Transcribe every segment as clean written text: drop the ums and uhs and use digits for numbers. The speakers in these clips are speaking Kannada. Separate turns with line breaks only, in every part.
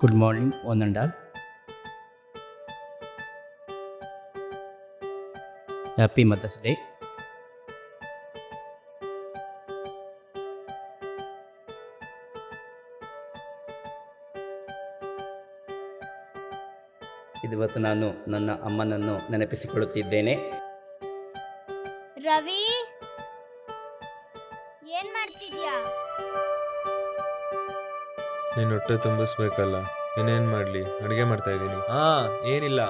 Good morning, one and all. Happy Mother's Day. ಇವತ್ತು ನಾನು ನನ್ನ ಅಮ್ಮನನ್ನು ನೆನಪಿಸಿಕೊಳ್ಳುತ್ತಿದ್ದೇನೆ.
ರವಿ, ಏನ್ ಮಾಡ್ತಿದ್ಯಾ?
ನೀನು ಹೊಟ್ಟೆ ತುಂಬಿಸ್ಬೇಕಲ್ಲ, ಇನ್ನೇನು ಮಾಡಲಿ, ಅಡುಗೆ ಮಾಡ್ತಾ ಇದ್ದೀನಿ. ಏನಿಲ್ಲ.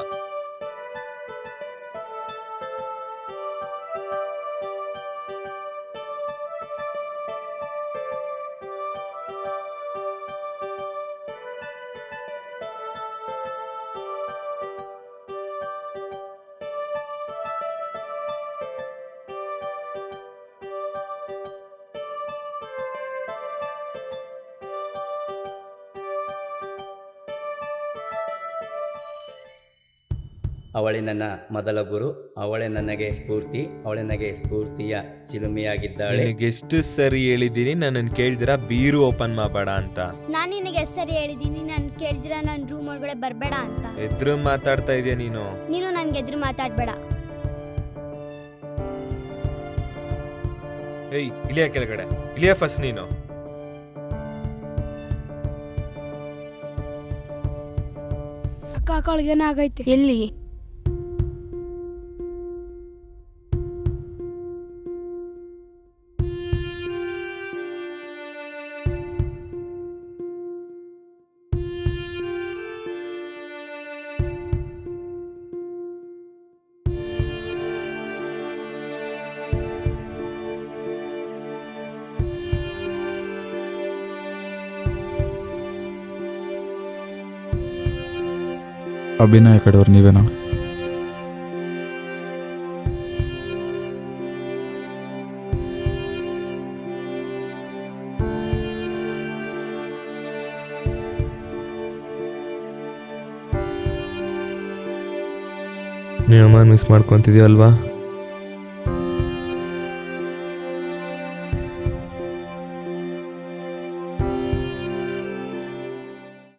ಅವಳೇ ನನ್ನ ಮೊದಲ ಗುರು, ಅವಳೇ ನನಗೆ ಸ್ಫೂರ್ತಿ, ಅವಳೇ ನನಗೆ ಸ್ಫೂರ್ತಿಯ ಚಿಲುಮೆಯಾಗಿದ್ದಾಳೆ.
ನಿನಗೆ ಎಷ್ಟು ಸರಿ ಹೇಳಿದ್ದೀನಿ ನನ್ನನ್ನು ಕೇಳ್ದಿರಾ ಬೀರು ಓಪನ್ ಮಾಡಬೇಡ ಅಂತ.
ನಾನು ನಿನಗೆ ಎಷ್ಟು ಸರಿ ಹೇಳಿದ್ದೀನಿ, ನಾನು ಕೇಳ್ದಿರ ನನ್ನ ರೂಮ್ ಒಳಗಡೆ ಬರಬೇಡ ಅಂತ.
ಎದ್ರು ಮಾತಾಡ್ತಾ ಇದೆಯಾ ನೀನು?
ನೀನು ನನ್ಗೆ ಎದುರು ಮಾತಾಡಬೇಡ.
ಏಯ್, ಇಳಿಯ ಕೆಳಗಡೆ, ಇಳಿಯ ಫಸ್ಟ್ ನೀನು.
ಅಕ್ಕ ಕಳ್ಗೇನಾಗೈತೆ?
ಎಲ್ಲಿ?
ಅಭಿನಯ ಕಡೆಯವ್ರು ನೀವೇನಾ?
ನೀನು ಅಮ್ಮನ ಮಿಸ್ ಮಾಡ್ಕೊತಿದ್ಯಲ್ವಾ?